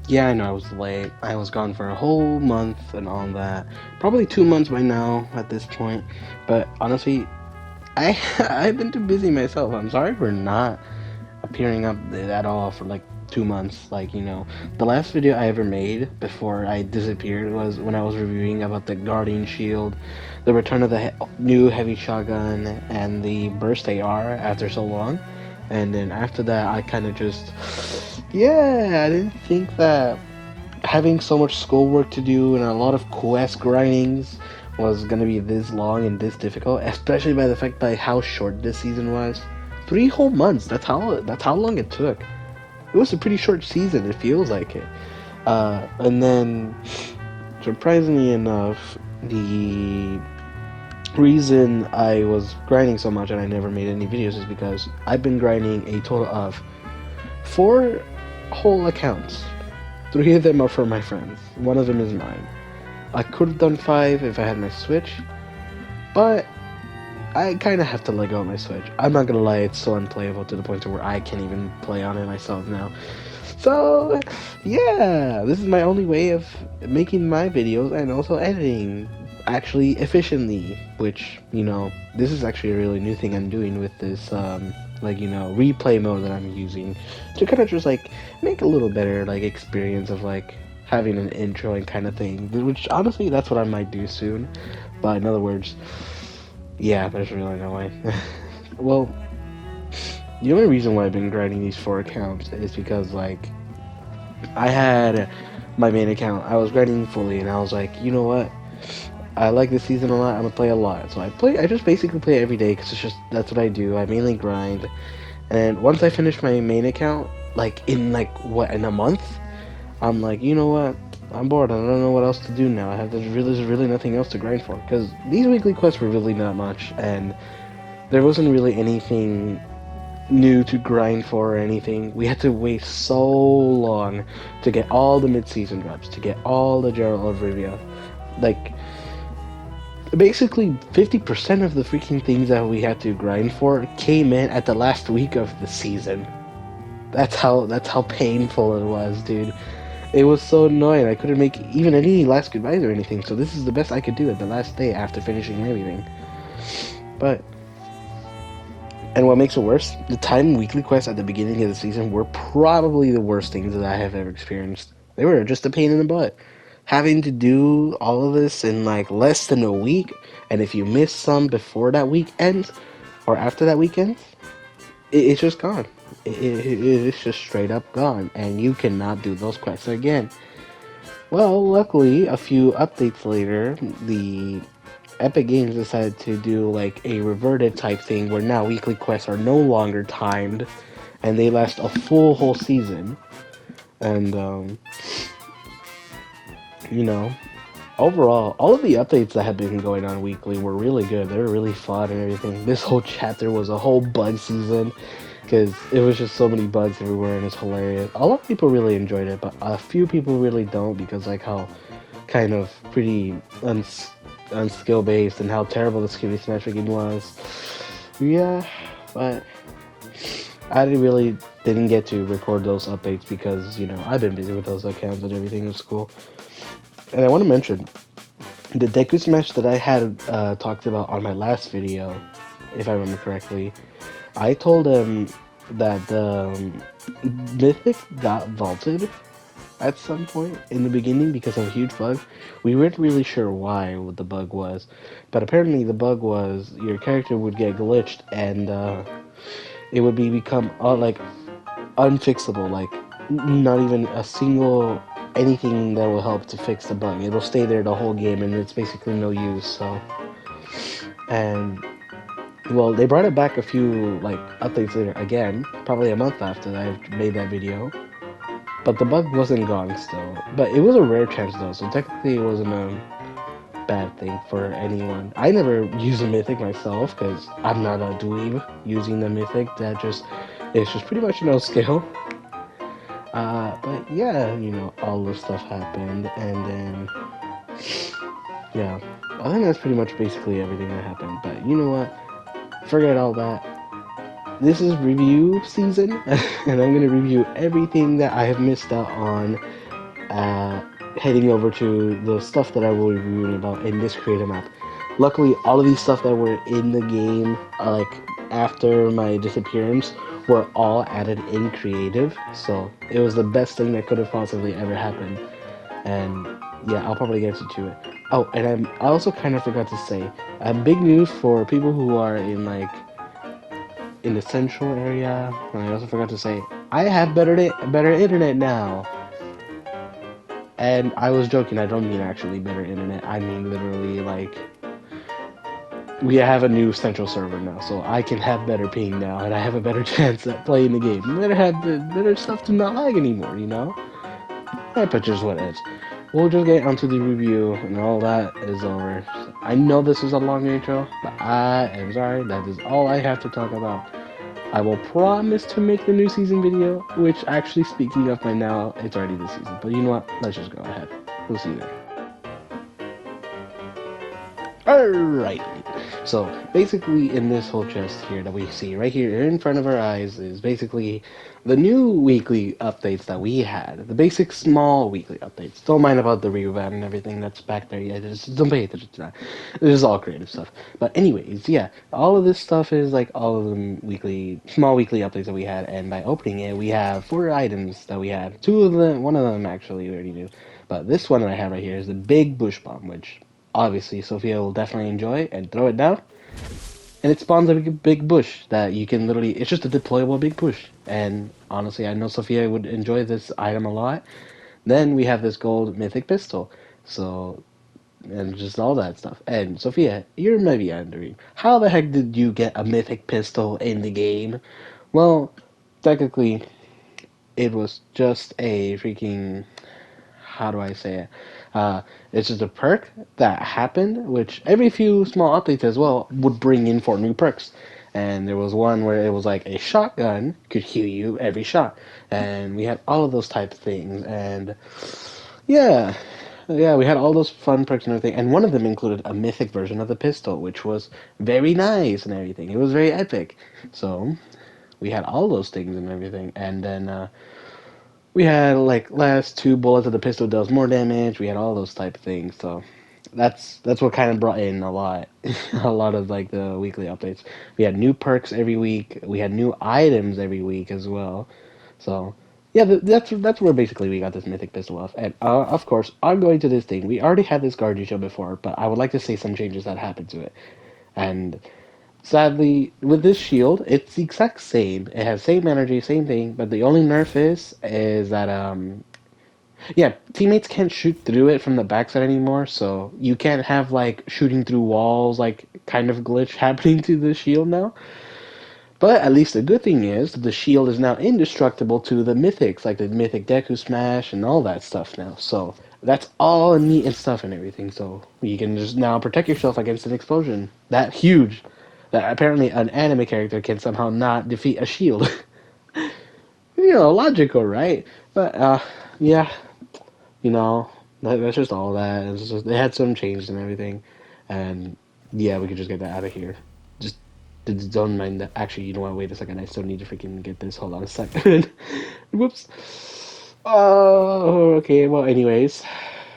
Yeah, I know I was late. I was gone for a whole month and all that. Probably 2 months by now at this point. But honestly, I I've been too busy myself. I'm sorry for not appearing up at all for like 2 months. Like, the last video I ever made before I disappeared was when I was reviewing about the Guardian Shield, the return of the new heavy shotgun, and the burst AR after so long. And then after that, I kind of just, yeah, I didn't think that having so much schoolwork to do and a lot of quest grindings was gonna be this long and this difficult, especially by the fact by how short this season was. 3 whole months. That's how long it took. It was a pretty short season. It feels like it. And then, surprisingly enough, the reason I was grinding so much and I never made any videos is because I've been grinding a total of 4 whole accounts. 3 of them are for my friends. One of them is mine. I could have done 5 if I had my Switch, but I kind of have to let go of my Switch. I'm not gonna lie, it's so unplayable to the point to where I can't even play on it myself now. So, yeah, this is my only way of making my videos and also editing actually efficiently, which, this is actually a really new thing I'm doing with this, replay mode that I'm using to kind of just, like, make a little better, like, experience of, like, having an intro and kind of thing, which, honestly, that's what I might do soon, but in other words, yeah, there's really no way. Well, the only reason why I've been grinding these 4 accounts is because, like, I had my main account. I was grinding fully, and I was like, you know what? I like this season a lot. I'm gonna play a lot. So I play. I just basically play every day because that's what I do. I mainly grind, and once I finish my main account, like in a month, I'm like, you know what? I'm bored. I don't know what else to do now. There's really nothing else to grind for because these weekly quests were really not much, and there wasn't really anything new to grind for or anything. We had to wait so long to get all the mid-season drops, to get all the Gerald of Rivia. Like, basically 50% of the freaking things that we had to grind for came in at the last week of the season. That's how painful it was, dude. It was so annoying. I couldn't make even any last goodbyes or anything. So this is the best I could do at the last day after finishing everything. But and what makes it worse, the time weekly quests at the beginning of the season were probably the worst things that I have ever experienced. They were just a pain in the butt. Having to do all of this in like less than a week, and if you miss some before that week ends, or after that weekend, it's just gone. It's just straight up gone, and you cannot do those quests again. Well, luckily, a few updates later, the Epic Games decided to do like a reverted type thing where now weekly quests are no longer timed and they last a full whole season. And you know, overall, all of the updates that have been going on weekly were really good. They were really fun and everything. This whole chapter was a whole bug season because it was just so many bugs everywhere and it's hilarious. A lot of people really enjoyed it, but a few people really don't because like how kind of pretty unskill based and how terrible the skibby smash game was. Yeah, but I really didn't get to record those updates because I've been busy with those accounts and everything in school. And I want to mention the Deku Smash that I had talked about on my last video, if I remember correctly. I told him that the Mythic got vaulted at some point in the beginning because of a huge bug. We weren't really sure why what the bug was, but apparently the bug was your character would get glitched and it would become like unfixable, like not even a single anything that will help to fix the bug. It'll stay there the whole game and it's basically no use. So, and well, they brought it back a few like updates later again, probably a month after I made that video. But the bug wasn't gone still. But it was a rare chance though, so technically it wasn't a bad thing for anyone. I never used a mythic myself because I'm not a dweeb using the mythic. It's just pretty much skill. But yeah, all this stuff happened, and then yeah, I think that's pretty much basically everything that happened. But you know what? Forget all that. This is review season, and I'm gonna review everything that I have missed out on uh, heading over to the stuff that I will be reviewing about in this creative map. Luckily, all of these stuff that were in the game, like after my disappearance, were all added in creative. So it was the best thing that could have possibly ever happened. And yeah, I'll probably get to it. Oh, and I also kind of forgot to say, big news for people who are in like in the central area. And I also forgot to say, I have better internet now. And I was joking. I don't mean actually better internet. I mean literally like we have a new central server now, so I can have better ping now, and I have a better chance at playing the game. Better stuff to not lag anymore, you know. But just what it is. We'll just get onto the review, and all that is over. So I know this is a long intro, but I am sorry. That is all I have to talk about. I will promise to make the new season video, which actually, speaking of by now, it's already this season. But you know what? Let's just go ahead. We'll see you there. Alright. So basically in this whole chest here that we see right here in front of our eyes is basically the new weekly updates that we had. The basic small weekly updates. Don't mind about the revamp and everything that's back there yet. Just don't pay attention to that. This is all creative stuff. But anyways, yeah, all of this stuff is like all of the small weekly updates that we had, and by opening it we have 4 items that we had. One of them actually we already knew. But this one that I have right here is the big bush bomb, which obviously Sofia will definitely enjoy and throw it down. And it spawns a big bush that you can literally, it's just a deployable big bush. And honestly, I know Sofia would enjoy this item a lot. Then we have this gold mythic pistol. So, and just all that stuff. And Sofia, you're maybe wondering, how the heck did you get a mythic pistol in the game? Well, technically, it was just a freaking, how do I say it? It's just a perk that happened, which every few small updates as well would bring in 4 new perks. And there was one where it was like a shotgun could heal you every shot, and we had all of those type of things. And yeah, yeah, we had all those fun perks and everything. And one of them included a mythic version of the pistol, which was very nice and everything. It was very epic. So we had all those things and everything, and then we had like last 2 bullets of the pistol does more damage. We had all those type of things. So that's what kind of brought in a lot, a lot of like the weekly updates. We had new perks every week. We had new items every week as well. So yeah, that's where basically we got this mythic pistol off. And of course, I'm going to this thing. We already had this Guardian show before, but I would like to say some changes that happened to it. And sadly, with this shield, it's the exact same. It has same energy, same thing, but the only nerf is that yeah, teammates can't shoot through it from the backside anymore, so you can't have like shooting through walls like kind of glitch happening to the shield now. But at least the good thing is the shield is now indestructible to the mythics, like the mythic Deku Smash and all that stuff now. So that's all neat and stuff and everything. So you can just now protect yourself against an explosion that huge that apparently an anime character can somehow not defeat a shield. Logical, right? But yeah, that's just all that. They had some changes and everything, and yeah, we could just get that out of here. Just don't mind that. Actually, you know what? Wait a second. I still need to freaking get this. Hold on a second. Whoops. Oh, okay. Well, anyways,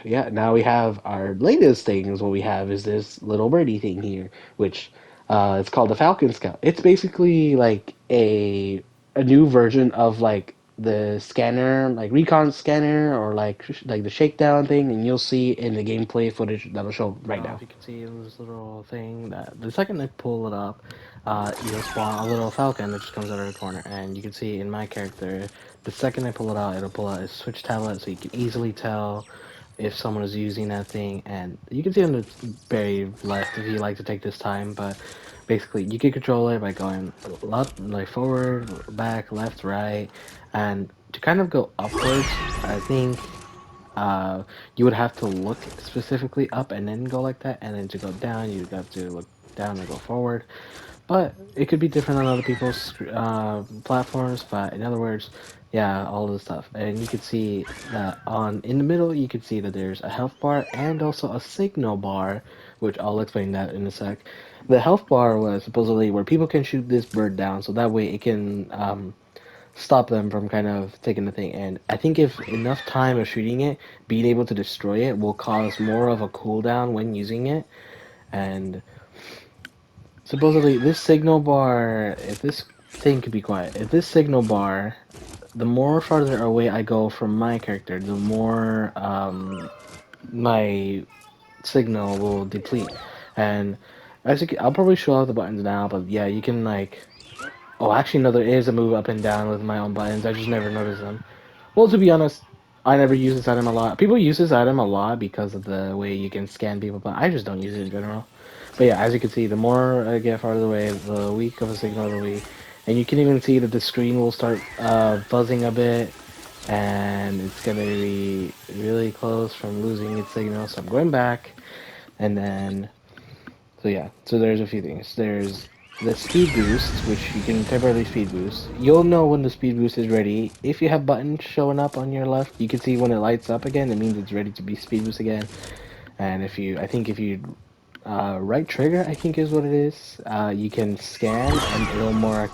yeah. Now we have our latest thing. Is what we have is this little birdie thing here, which it's called the Falcon Scout. It's basically like a new version of like the scanner, like recon scanner, or like the shakedown thing, and you'll see in the gameplay footage that'll show right now. If you can see this little thing that the second I pull it up, you'll spawn a little falcon that just comes out of the corner, and you can see in my character, the second I pull it out, it'll pull out a switch tablet, so you can easily tell if someone is using that thing, and you can see on the very left if you like to take this time, but basically you can control it by going left, like forward, back, left, right, and to kind of go upwards, I think you would have to look specifically up and then go like that, and then to go down, you'd have to look down and go forward. But it could be different on other people's platforms. But in other words, yeah, all of the stuff. And you could see that in the middle, you could see that there's a health bar and also a signal bar, which I'll explain that in a sec. The health bar was supposedly where people can shoot this bird down, so that way it can stop them from kind of taking the thing. And I think if enough time of shooting it, being able to destroy it will cause more of a cooldown when using it. And supposedly, this signal bar, if this thing could be quiet, if this signal bar, the more farther away I go from my character, the more my signal will deplete. And as you can, I'll probably show off the buttons now, but yeah, you can like. Oh, actually, no, there is a move up and down with my own buttons. I just never noticed them. Well, to be honest, I never use this item a lot. People use this item a lot because of the way you can scan people, but I just don't use it in general. But yeah, as you can see, the more I get farther away, the weak of a signal the weak. And you can even see that the screen will start buzzing a bit, and it's gonna be really close from losing its signal. So I'm going back, and then so yeah, so there's a few things. There's the speed boost, which you can temporarily speed boost. You'll know when the speed boost is ready. If you have buttons showing up on your left, you can see when it lights up again, it means it's ready to be speed boost again. And if you, I think if you right trigger, I think is what it is, you can scan and it'll mark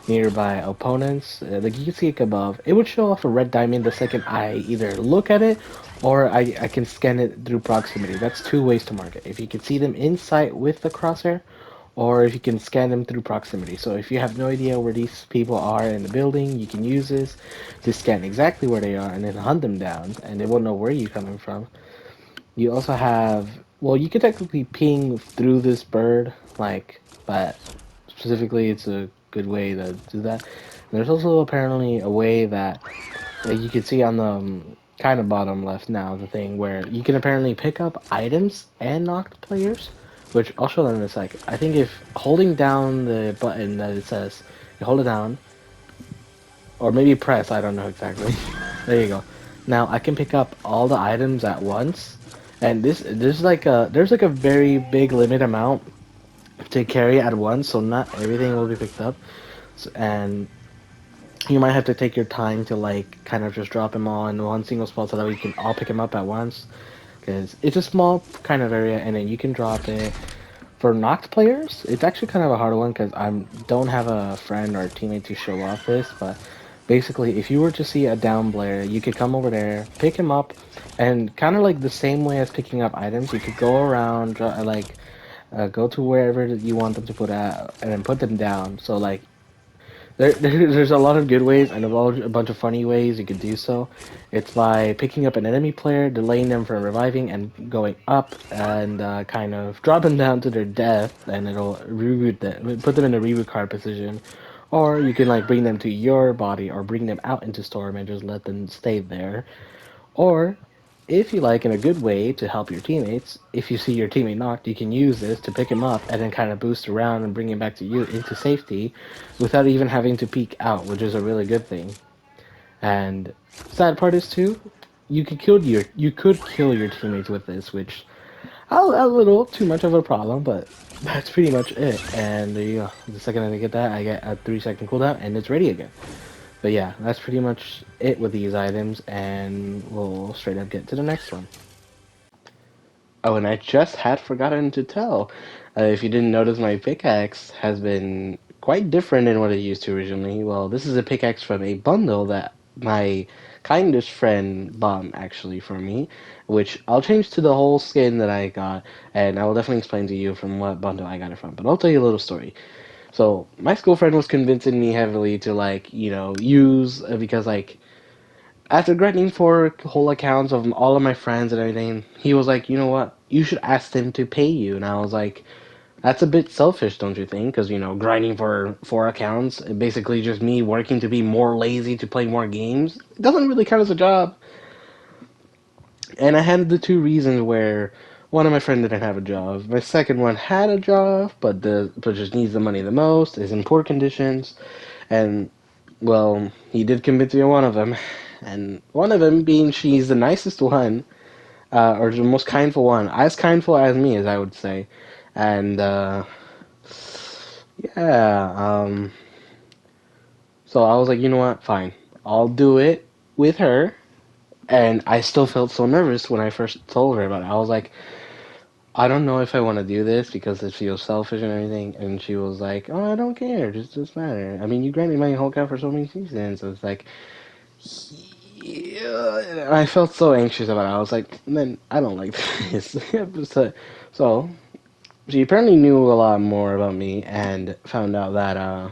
nearby opponents. Like you can see it above. It would show off a red diamond the second I either look at it or I can scan it through proximity. That's two ways to mark it. If you can see them in sight with the crosshair, or if you can scan them through proximity. So if you have no idea where these people are in the building, you can use this to scan exactly where they are and then hunt them down, and they won't know where you're coming from. You also have, well, you could technically ping through this bird, like, but specifically, it's a good way to do that. There's also apparently a way that you can see on the kind of bottom left now, the thing where you can apparently pick up items and knock players, which I'll show them in a sec. I think if holding down the button that it says, you hold it down, or maybe press, I don't know exactly. There you go. Now I can pick up all the items at once, and this there's like a very big limit amount to carry at once, so not everything will be picked up. And you might have to take your time to like kind of just drop them all in one single spot so that we can all pick them up at once. Because it's a small kind of area, and then you can drop it. For knocked players, it's actually kind of a hard one because I don't have a friend or a teammate to show off this, but basically, if you were to see a down player, you could come over there, pick him up, and kind of like the same way as picking up items, you could go around, go to wherever you want them to put at, and then put them down. So like there's a lot of good ways and a bunch of funny ways you could do so. It's by picking up an enemy player, delaying them from reviving, and going up and kind of drop them down to their death, and it'll reboot them, put them in a reboot card position. Or you can like bring them to your body or bring them out into storm and just let them stay there. Or, if you like, in a good way to help your teammates, if you see your teammate knocked, you can use this to pick him up and then kind of boost around and bring him back to you into safety without even having to peek out, which is a really good thing. And sad part is too, you could kill your teammates with this, which a little too much of a problem, but that's pretty much it. And there you go. The second I get that, I get a 3 second cooldown and it's ready again. But yeah, that's pretty much it with these items, and we'll straight up get to the next one. Oh, and I just had forgotten to tell. If you didn't notice, my pickaxe has been quite different than what it used to originally. Well, this is a pickaxe from a bundle that my kindest friend bought actually for me, which I'll change to the whole skin that I got, and I will definitely explain to you from what bundle I got it from. But I'll tell you a little story. So my school friend was convincing me heavily to like, use because like after grinding for whole accounts of all of my friends and everything, he was like, you know what? You should ask them to pay you. And I was like, that's a bit selfish, don't you think? Because, grinding for 4 accounts, basically just me working to be more lazy to play more games, it doesn't really count as a job. And I had the two reasons where one of my friends didn't have a job. My second one had a job, but just needs the money the most, is in poor conditions. And well, he did convince me of one of them, and one of them being she's the nicest one, or the most kindful one, as kindful as me, as I would say, and yeah, so I was like, you know what, fine, I'll do it with her, and I still felt so nervous when I first told her about it. I was like, I don't know if I want to do this because it feels selfish and everything. And she was like, oh, I don't care. Just doesn't matter. I mean, you granted my whole account for so many seasons. So it's like, yeah. I felt so anxious about it. I was like, man, I don't like this. So she apparently knew a lot more about me and found out that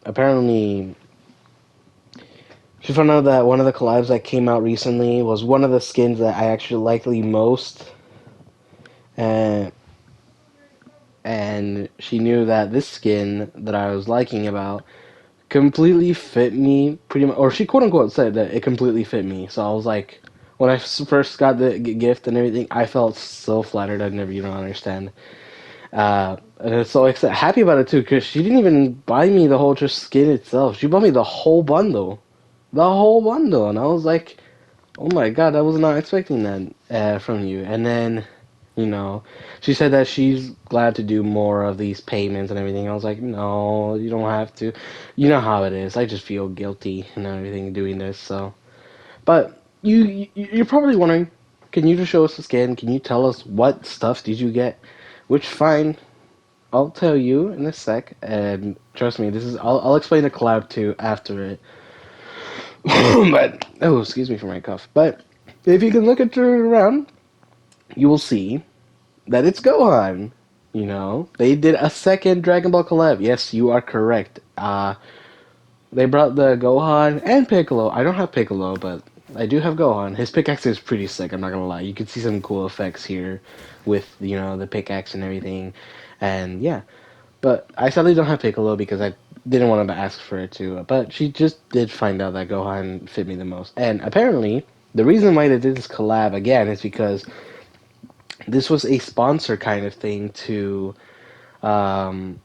apparently she found out that one of the collabs that came out recently was one of the skins that I actually liked the most. And she knew that this skin that I was liking about completely fit me pretty much, or she quote unquote said that it completely fit me. So I was like, when I first got the gift and everything, I felt so flattered. I'd never even understand. And I was so happy about it too, because she didn't even buy me the whole just skin itself. She bought me the whole bundle, and I was like, oh my god, I was not expecting that from you. And then, you know, she said that she's glad to do more of these payments and everything. I was like, no, you don't have to. You know how it is. I just feel guilty and everything doing this. So, but you're probably wondering, can you just show us the skin? Can you tell us what stuff did you get? Which fine, I'll tell you in a sec. And trust me, this is I'll explain the collab too after it. But oh, excuse me for my cough. But if you can look at it around, you will see that it's Gohan. You know, they did a second Dragon Ball collab. Yes, you are correct. They brought the Gohan and Piccolo. I don't have Piccolo, but I do have Gohan. His pickaxe is pretty sick. I'm not gonna lie. You can see some cool effects here with the pickaxe and everything, and yeah. But I sadly don't have Piccolo because I didn't want to ask for it too. But she just did find out that Gohan fit me the most, and apparently the reason why they did this collab again is because this was a sponsor kind of thing um,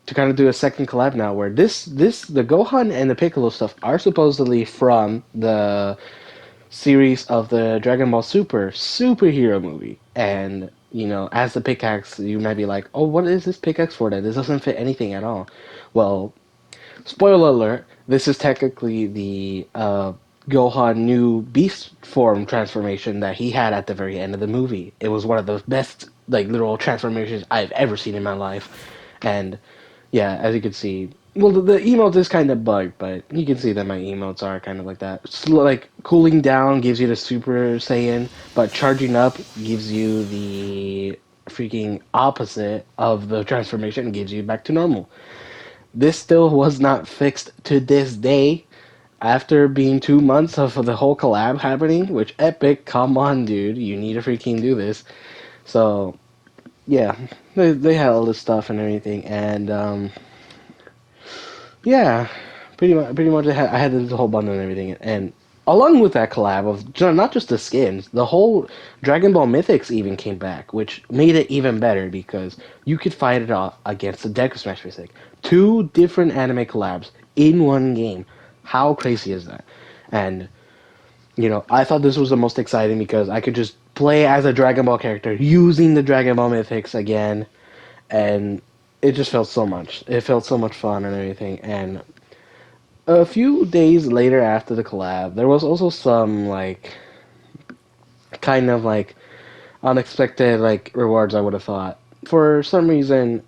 to kind of do a second collab now, where this the Gohan and the Piccolo stuff are supposedly from the series of the Dragon Ball Super superhero movie, and as the pickaxe, you might be like, oh, what is this pickaxe for? That this doesn't fit anything at all. Well, spoiler alert, this is technically the Gohan new beast form transformation that he had at the very end of the movie. It was one of the best, like, literal transformations I've ever seen in my life. And yeah, as you can see, well, the emote is kind of bugged, but you can see that my emotes are kind of like that. Like, cooling down gives you the Super Saiyan, but charging up gives you the freaking opposite of the transformation and gives you back to normal. This still was not fixed to this day after being 2 months of the whole collab happening, which Epic, come on, dude, you need to freaking do this. So, yeah, they had all this stuff and everything, and, yeah, pretty much I had this whole bundle and everything, and along with that collab of not just the skins, the whole Dragon Ball Mythics even came back, which made it even better because you could fight it off against the Deku Smash Basic. Two different anime collabs in one game. How crazy is that? And I thought this was the most exciting because I could just play as a Dragon Ball character using the Dragon Ball Mythics again, and it just felt so much. It felt so much fun and everything, and a few days later after the collab, there was also some like kind of like unexpected like rewards I would have thought. For some reason,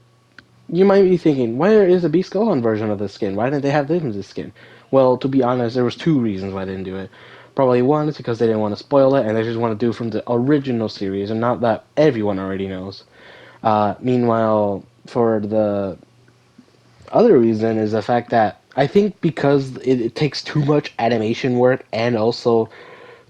you might be thinking, where is the Beast Gohan version of this skin? Why didn't they have this in this skin? Well, to be honest, there was two reasons why they didn't do it. Probably one is because they didn't want to spoil it, and they just want to do it from the original series, and not that everyone already knows. Meanwhile, for the other reason is the fact that I think because it takes too much animation work and also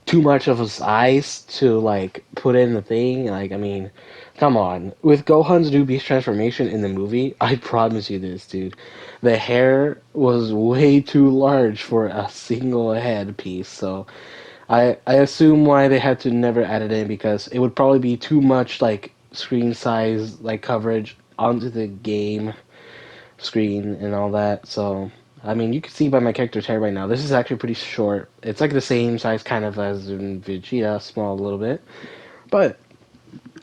too much of his eyes to like put in the thing. Like, I mean, come on. With Gohan's new beast transformation in the movie, I promise you this, dude. The hair was way too large for a single head piece. So I assume why they had to never add it in because it would probably be too much like screen size like coverage onto the game screen and all that. So, I mean, you can see by my character's hair right now, this is actually pretty short. It's like the same size kind of as in Vegeta, small a little bit. But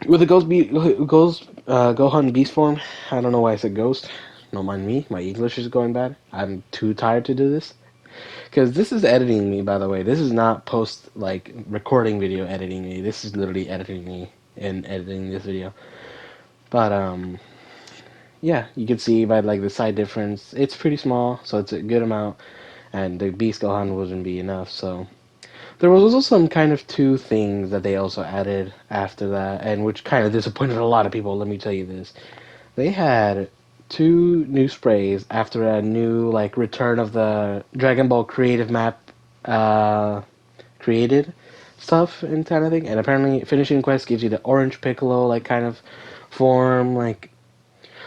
with the Gohan Beast form, I don't know why I said Ghost. Don't mind me. My English is going bad. I'm too tired to do this. Because this is editing me, by the way. This is not post, like, recording video editing me. This is literally editing me. in editing this video. But yeah, you can see by like the side difference, it's pretty small, so it's a good amount, and the Beast Gohan wouldn't be enough. So there was also some kind of two things that they also added after that, and which kind of disappointed a lot of people. Let me tell you this: they had two new sprays after a new like return of the Dragon Ball creative map uh, created stuff and kind of thing. And apparently, finishing quest gives you the Orange Piccolo like kind of form. Like,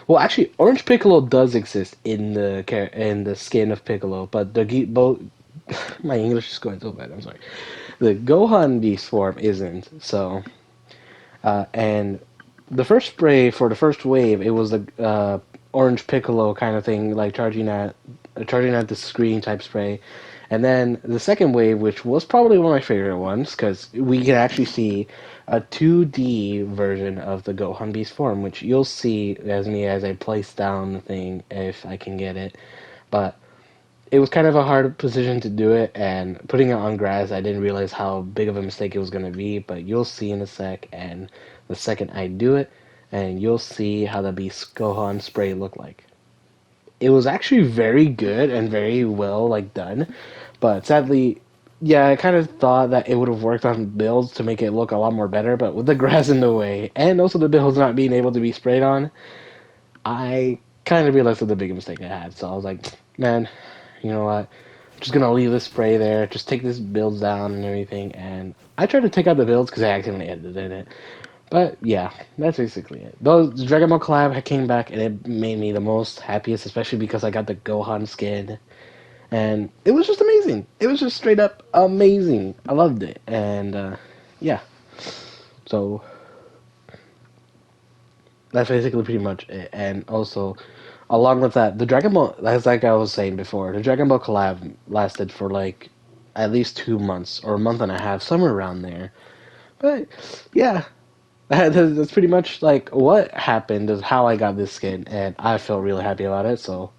well, actually, Orange Piccolo does exist in the skin of Piccolo, but the both. My English is going so bad. I'm sorry. The Gohan Beast form isn't. So, and the first spray for the first wave, it was the orange piccolo kind of thing, like charging at the screen type spray. And then the second wave, which was probably one of my favorite ones, because we can actually see a 2D version of the Gohan Beast form, which you'll see as I place down the thing if I can get it. But it was kind of a hard position to do it, and putting it on grass, I didn't realize how big of a mistake it was going to be, but you'll see in a sec, and the second I do it, and you'll see how the Beast Gohan spray looked like. It was actually very good and very well like done, but sadly, yeah, I kind of thought that it would have worked on builds to make it look a lot more better, but with the grass in the way, and also the builds not being able to be sprayed on, I kind of realized that the big mistake I had. So I was like, man, you know what? I'm just gonna leave this spray there. Just take this builds down and everything. And I tried to take out the builds because I accidentally edited it. But yeah, that's basically it. Those the Dragon Ball collab came back and it made me the most happiest, especially because I got the Gohan skin, and it was just amazing. It was just straight up amazing. I loved it, and yeah. So that's basically pretty much it. And also, along with that, the Dragon Ball, as like I was saying before, the Dragon Ball collab lasted for like at least 2 months or a month and a half, somewhere around there. But yeah, that's pretty much like what happened is how I got this skin, and I felt really happy about it. So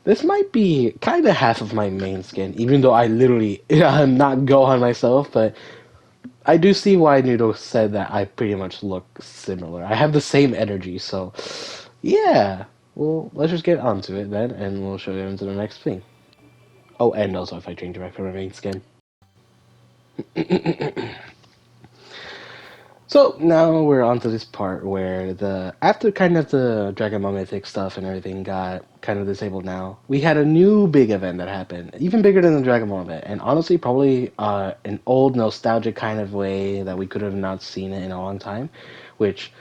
this might be kind of half of my main skin, even though I literally I'm not Gohan myself, but I do see why Noodle said that I pretty much look similar. I have the same energy, so yeah. Well, let's just get onto it then, and we'll show you into the next thing. Oh, and also if I change back to my main skin. So now we're on to this part where the after kind of the Dragon Ball Mythic stuff and everything got kind of disabled now, we had a new big event that happened, even bigger than the Dragon Ball event, and honestly probably an old nostalgic kind of way that we could have not seen it in a long time, which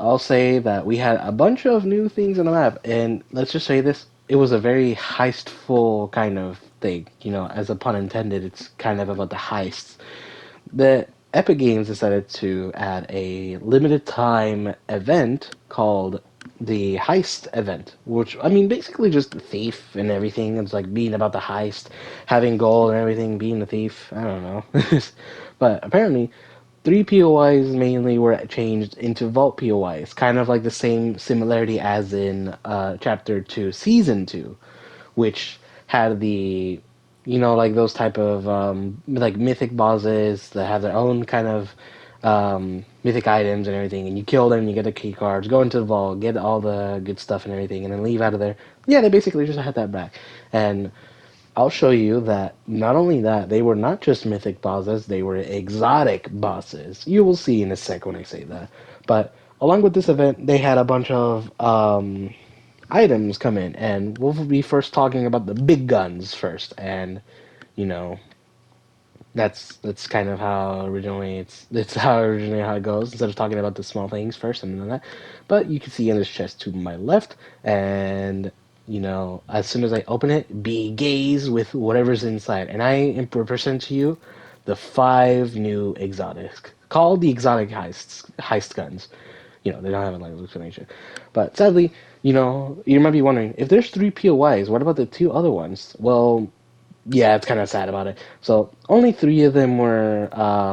I'll say that we had a bunch of new things on the map, and let's just say this: it was a very heistful kind of thing. You know, as a pun intended, it's kind of about the heists. The Epic Games decided to add a limited time event called the Heist event, which I mean, basically just the thief and everything. It's like being about the heist, having gold and everything, being a thief. I don't know, but apparently three POIs mainly were changed into Vault POIs, kind of like the same similarity as in Chapter 2, Season 2, which had the, you know, like those type of like mythic bosses that have their own kind of mythic items and everything, and you kill them, you get the key cards, go into the vault, get all the good stuff and everything, and then leave out of there. Yeah, they basically just had that back. And I'll show you that not only that, they were not just mythic bosses, they were exotic bosses. You will see in a sec when I say that. But along with this event, they had a bunch of items come in, and we'll be first talking about the big guns first. And, you know, that's kind of how originally it's how it goes, instead of talking about the small things first and then that. But you can see in this chest to my left, and you know, as soon as I open it, be gaze with whatever's inside, and I present to you the five new exotics called the exotic heist guns. You know, they don't have a language explanation, but sadly, you know, you might be wondering if there's three POIs, what about the two other ones? Well, yeah, it's kind of sad about it. So only three of them were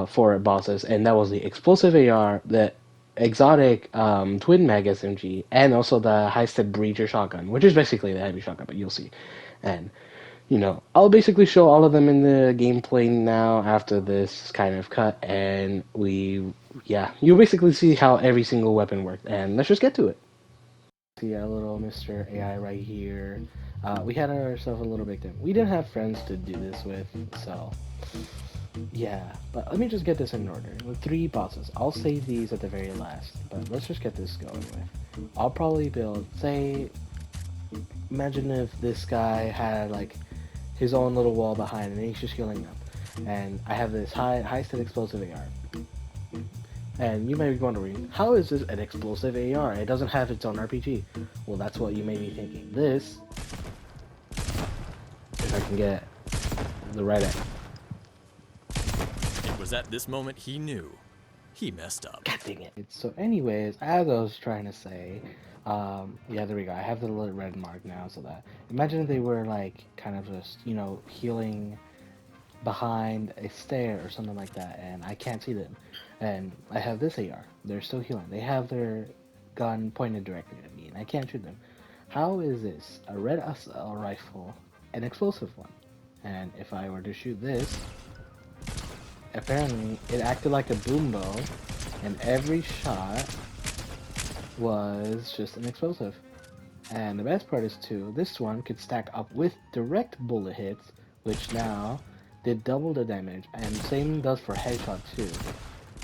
for bosses, and that was the explosive AR, the exotic twin mag SMG, and also the heisted breacher shotgun, which is basically the heavy shotgun, but you'll see. And I'll basically show all of them in the gameplay now after this kind of cut, and yeah, you'll basically see how every single weapon worked, and let's just get to it. See a little Mr. AI right here. We had ourselves a little victim. We didn't have friends to do this with, so yeah. But let me just get this in order. With three bosses, I'll save these at the very last, but let's just get this going with. I'll probably build, say, imagine if this guy had like his own little wall behind and he's just healing up. And I have this high stat explosive AR. And you may be wondering, how is this an explosive AR? It doesn't have its own RPG. Well, that's what you may be thinking. This, if I can get the right angle. It was at this moment he knew. He messed up. God dang it. So anyways, as I was trying to say, yeah, there we go. I have the little red mark now, so that imagine if they were like kind of just, healing behind a stair or something like that, and I can't see them. And I have this AR. They're still healing. They have their gun pointed directly at me, and I can't shoot them. How is this a red SL rifle, an explosive one? And if I were to shoot this, apparently it acted like a boom bow, and every shot was just an explosive. And the best part is too, this one could stack up with direct bullet hits, which now did double the damage, and same does for headshot too.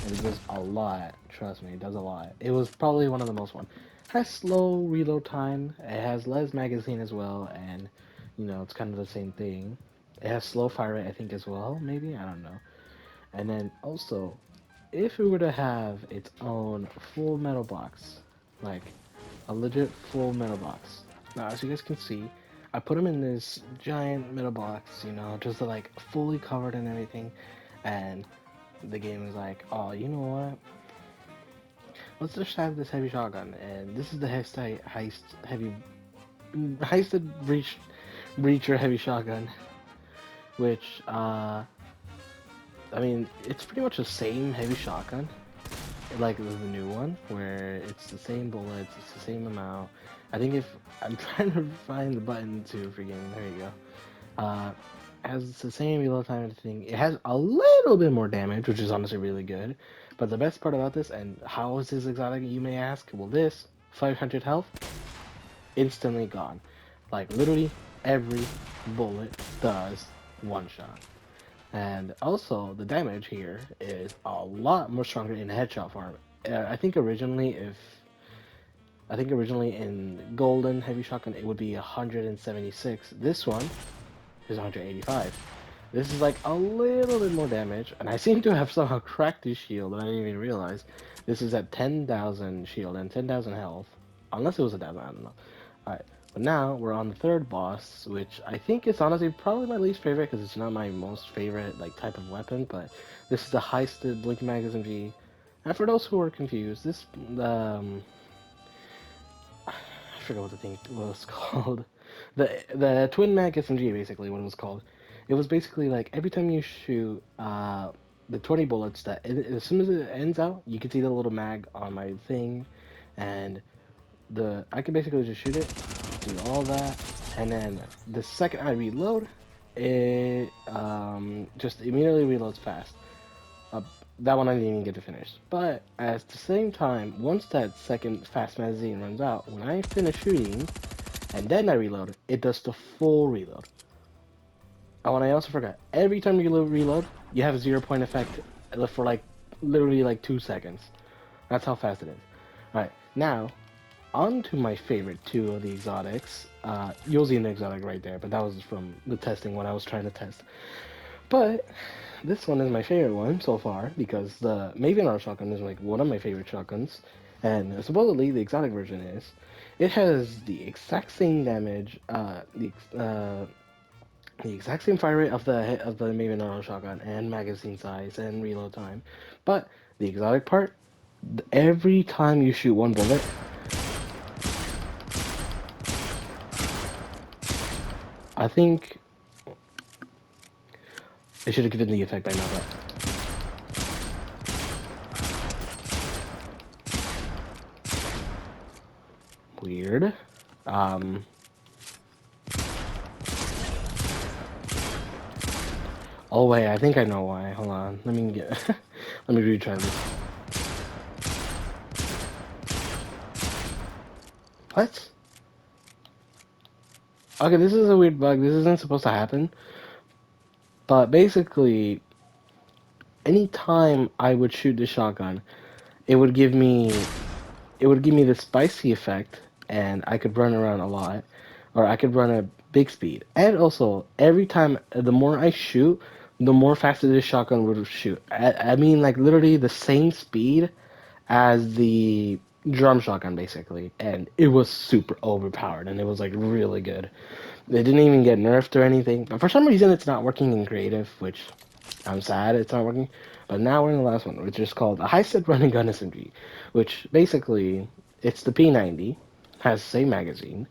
And it does a lot, trust me, it does a lot. It was probably one of the most fun. Has slow reload time, it has less magazine as well, and it's kind of the same thing. It has slow fire rate I think as well, maybe, I don't know. And then also, if it were to have its own full metal box, like a legit full metal box. Now, as you guys can see, I put them in this giant metal box, just like fully covered and everything. And the game is like, oh, you know what? Let's just have this heavy shotgun. And this is the heisted breacher heavy shotgun, which I mean, it's pretty much the same heavy shotgun, like the new one, where it's the same bullets, it's the same amount. I think if I'm trying to find the button to freaking, there you go. Has the same reload time and everything. It has a little bit more damage, which is honestly really good. But the best part about this, and how is this exotic, you may ask? Well, this 500 health, instantly gone. Like literally every bullet does one shot. And also, the damage here is a lot more stronger in headshot form. I think originally in golden heavy shotgun it would be 176. This one is 185. This is like a little bit more damage, and I seem to have somehow cracked this shield. I didn't even realize. This is at 10,000 shield and 10,000 health, unless it was 1,000. I don't know. All right. But now we're on the third boss, which I think is honestly probably my least favorite because it's not my most favorite like type of weapon. But this is the heisted blinking mag SMG. And for those who are confused, this I forget what the thing was called. The twin mag SMG basically what it was called. It was basically like every time you shoot the 20 bullets as soon as it ends out, you can see the little mag on my thing, and I can basically just shoot it, do all that, and then the second I reload, it just immediately reloads fast. That one I didn't even get to finish. But at the same time, once that second fast magazine runs out, when I finish shooting and then I reload, it does the full reload. Oh, and I also forgot, every time you reload, you have a 0 point effect for like literally like 2 seconds. That's how fast it is. Alright, now on to my favorite two of the exotics. You'll see an exotic right there, but that was from the testing when I was trying to test. But this one is my favorite one so far because the Maven shotgun is like one of my favorite shotguns, and supposedly the exotic version is. It has the exact same damage, the exact same fire rate of the Maven shotgun and magazine size and reload time, but the exotic part, every time you shoot one bullet, I think it should have given the effect by now, but weird. Oh wait, I think I know why. Hold on. Let me get. Let me retry this. What? Okay, this is a weird bug. This isn't supposed to happen. But basically, anytime I would shoot the shotgun, it would give me the spicy effect, and I could run around a lot, or I could run at big speed. And also, every time, the more I shoot, the more faster this shotgun would shoot. I mean, like literally the same speed as the drum shotgun, basically, and it was super overpowered, and it was like really good. They didn't even get nerfed or anything, but for some reason, it's not working in creative, which I'm sad it's not working. But now we're in the last one, which is called a high-set running gun SMG, which basically it's the P90, has the same magazine.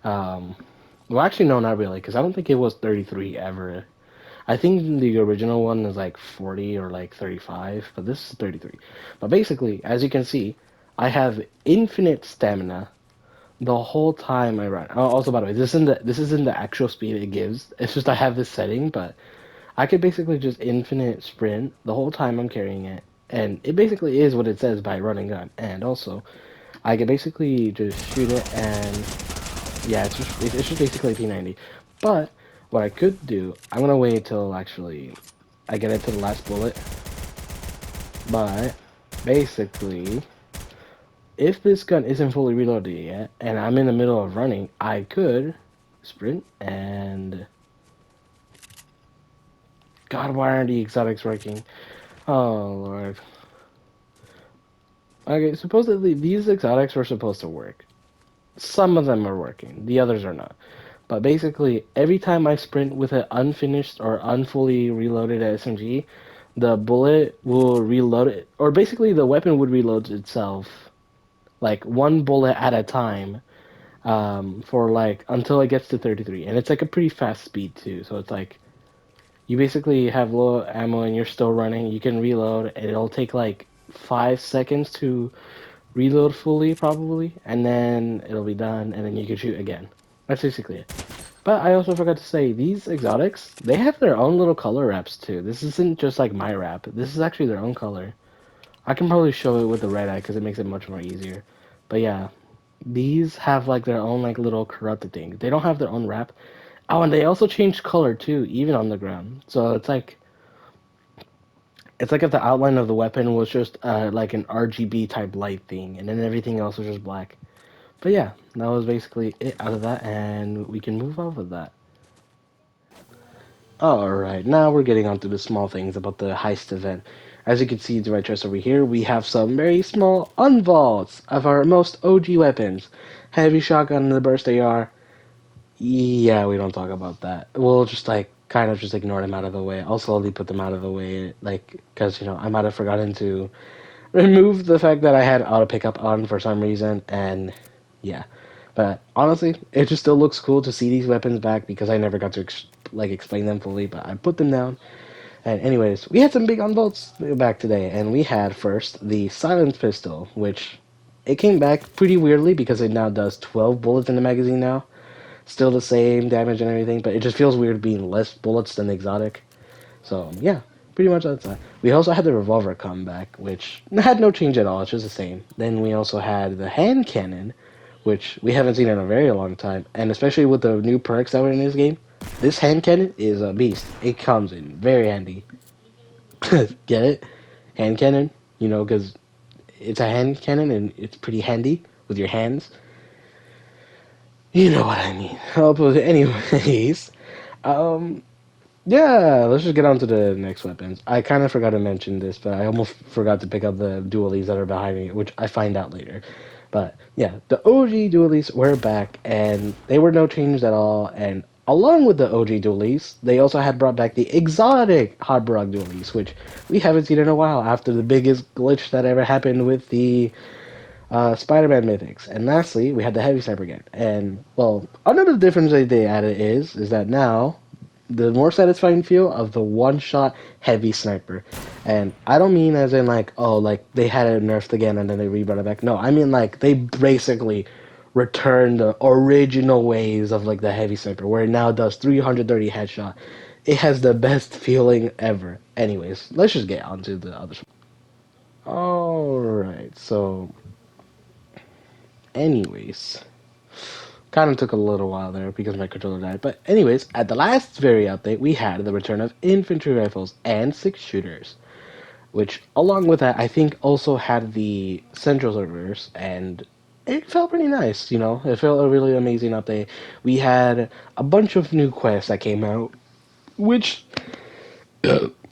Um, well, actually, no, not really, because I don't think it was 33 ever. I think the original one is like 40 or like 35, but this is 33. But basically, as you can see, I have infinite stamina the whole time I run. Oh, also, by the way, this isn't the actual speed it gives. It's just I have this setting, but I could basically just infinite sprint the whole time I'm carrying it, and it basically is what it says by running gun. And also, I could basically just shoot it, and yeah, it's just basically P90. But what I could do, I'm gonna wait till actually I get it to the last bullet. But basically, if this gun isn't fully reloaded yet, and I'm in the middle of running, I could sprint and God, why aren't the exotics working? Oh Lord. Okay, supposedly these exotics were supposed to work. Some of them are working, the others are not. But basically, every time I sprint with an unfinished or unfully reloaded SMG, the bullet will reload it, or basically the weapon would reload itself, like one bullet at a time, for like until it gets to 33, and it's like a pretty fast speed too. So it's like you basically have low ammo and you're still running. You can reload, and it'll take like 5 seconds to reload fully probably, and then it'll be done, and then you can shoot again. That's basically it. But I also forgot to say, these exotics, they have their own little color wraps too. This isn't just like my wrap. This is actually their own color. I can probably show it with the red eye because it makes it much more easier. But yeah, these have like their own like little corrupted thing. They don't have their own wrap. Oh, and they also change color too, even on the ground. So it's like if the outline of the weapon was just like an RGB type light thing, and then everything else was just black. But yeah, that was basically it out of that, and we can move off of that. Alright, now we're getting onto the small things about the heist event. As you can see to my chest over here, we have some very small unvaults of our most OG weapons. Heavy shotgun and the burst AR. Yeah, we don't talk about that. We'll just like kind of just ignore them out of the way. I'll slowly put them out of the way, like, because I might have forgotten to remove the fact that I had auto pickup on for some reason, and yeah. But honestly, it just still looks cool to see these weapons back because I never got to explain them fully. But I put them down. And anyways, we had some big unbolts back today, and we had first the silence pistol, which it came back pretty weirdly because it now does 12 bullets in the magazine now. Still the same damage and everything, but it just feels weird being less bullets than the exotic. So yeah, pretty much that's that. We also had the revolver come back, which had no change at all. It's just the same. Then we also had the hand cannon, which we haven't seen in a very long time, and especially with the new perks that were in this game, this hand cannon is a beast. It comes in very handy. Get it? Hand cannon, because it's a hand cannon and it's pretty handy with your hands. You know what I mean. Anyways, um, yeah, let's just get on to the next weapons. I kind of forgot to mention this, but I almost forgot to pick up the dualies that are behind me, which I find out later. But yeah, the OG dualies were back, and they were no change at all. And along with the OG dualies, they also had brought back the exotic hot rock dualies, which we haven't seen in a while after the biggest glitch that ever happened with the Spider-Man mythics. And lastly, we had the heavy sniper again. And well, another difference that they added is that now the more satisfying feel of the one-shot heavy sniper. And I don't mean as in like, oh, like they had it nerfed again and then they rebrought it back. No, I mean like they basically returned the original ways of like the heavy sniper, where it now does 330 headshot. It has the best feeling ever. Anyways, let's just get on to the other. Alright, so, anyways. Kind of took a little while there because my controller died. But anyways, at the last very update, we had the return of infantry rifles and 6-shooters. Which, along with that, I think also had the central servers, and it felt pretty nice, you know? It felt a really amazing update. We had a bunch of new quests that came out, which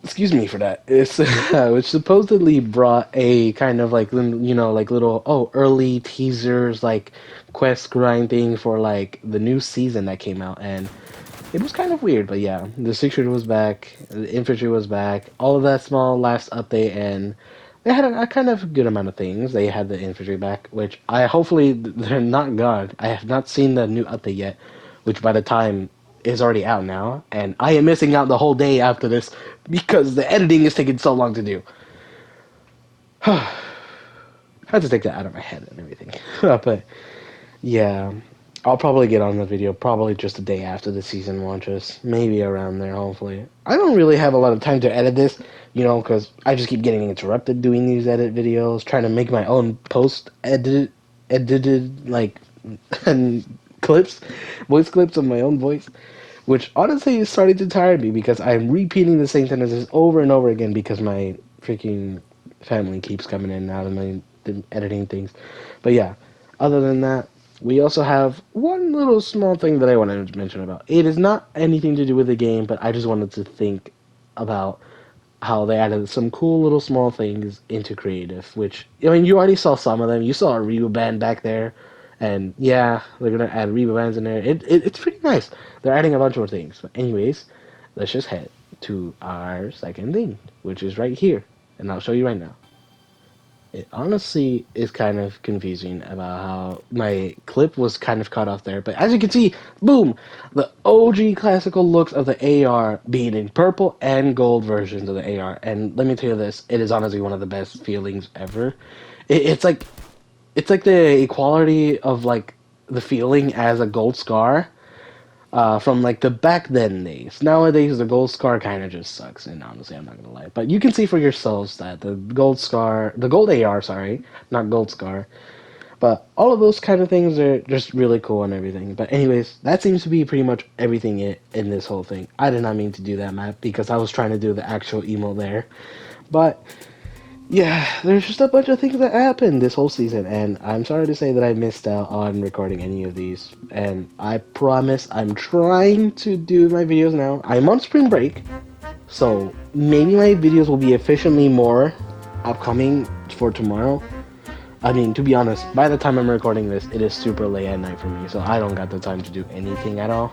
excuse me for that. It's which supposedly brought a kind of like like little early teasers like quest grind thing for like the new season that came out, and it was kind of weird. But yeah, the 6-shooter was back, the infantry was back, all of that small last update, and they had a kind of good amount of things. They had the infantry back, which I hopefully they're not gone. I have not seen the new update yet, which by the time is already out now, and I am missing out the whole day after this because the editing is taking so long to do. I had to take that out of my head and everything. But yeah, I'll probably get on the video probably just the day after the season launches, maybe around there. Hopefully, I don't really have a lot of time to edit this, because I just keep getting interrupted doing these edit videos, trying to make my own post edited like and clips, voice clips of my own voice, which honestly is starting to tire me because I'm repeating the same sentences over and over again because my freaking family keeps coming in and out of my editing things. But yeah, other than that, we also have one little small thing that I wanted to mention about. It is not anything to do with the game, but I just wanted to think about how they added some cool little small things into creative, which, I mean, you already saw some of them. You saw a Reba band back there, and yeah, they're gonna add Reba bands in there. It's pretty nice. They're adding a bunch more things. But anyways, let's just head to our second thing, which is right here, and I'll show you right now. It honestly is kind of confusing about how my clip was kind of cut off there, but as you can see, boom, the OG classical looks of the AR being in purple and gold versions of the AR. And let me tell you this, it is honestly one of the best feelings ever. It's like the equality of like the feeling as a gold scar from like the back then days. Nowadays, the gold scar kind of just sucks, and honestly, I'm not gonna lie. But you can see for yourselves that the gold AR, sorry, not gold scar. But all of those kind of things are just really cool and everything. But anyways, that seems to be pretty much everything in this whole thing. I did not mean to do that map because I was trying to do the actual emo there. But yeah, there's just a bunch of things that happened this whole season, and I'm sorry to say that I missed out on recording any of these. And I promise I'm trying to do my videos now. I'm on spring break, so maybe my videos will be efficiently more upcoming for tomorrow. I mean, to be honest, by the time I'm recording this, it is super late at night for me, so I don't got the time to do anything at all.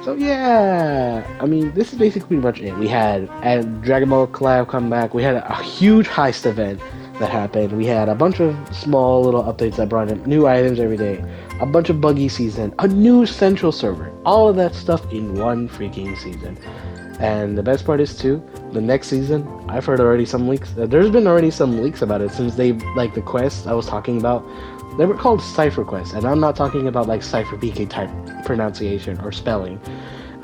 So yeah, I mean, this is basically pretty much it. We had a Dragon Ball collab come back. We had a huge heist event that happened. We had a bunch of small little updates that brought in new items every day. A bunch of buggy season, a new central server. All of that stuff in one freaking season. And the best part is too, the next season, I've heard already some leaks. There's been already some leaks about it since they like the quests I was talking about. They were called cipher quests, and I'm not talking about like cipher PK type pronunciation or spelling.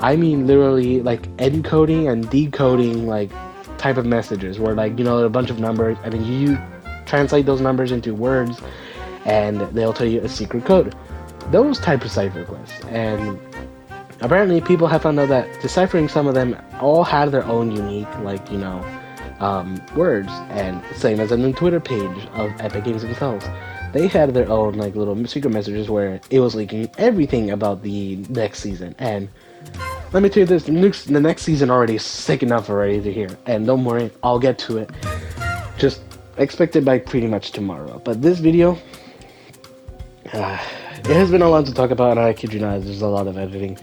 I mean literally like encoding and decoding like type of messages where like a bunch of numbers, and then you translate those numbers into words, and they'll tell you a secret code. Those type of cipher quests, and apparently people have found out that deciphering some of them all had their own unique words, and same as a new Twitter page of Epic Games themselves. They had their own like little secret messages where it was leaking everything about the next season. And let me tell you this, the next season already is sick enough already to hear. And don't worry, I'll get to it. Just expect it by pretty much tomorrow. But this video, it has been a lot to talk about, and I kid you not, there's a lot of editing.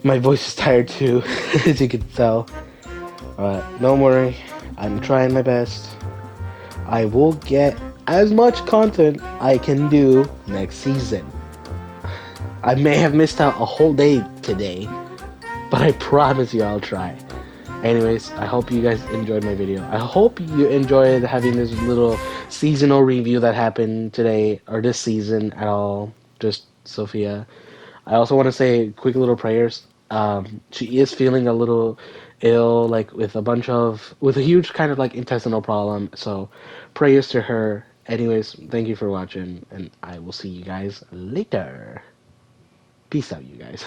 My voice is tired too, as you can tell. Don't worry, I'm trying my best. I will get as much content I can do next season. I may have missed out a whole day today, but I promise you I'll try. Anyways, I hope you guys enjoyed my video. I hope you enjoyed having this little seasonal review that happened today, or this season at all. Just Sofia. I also want to say quick little prayers. She is feeling a little ill, like with a huge kind of like intestinal problem. So prayers to her. Anyways, thank you for watching, and I will see you guys later. Peace out, you guys.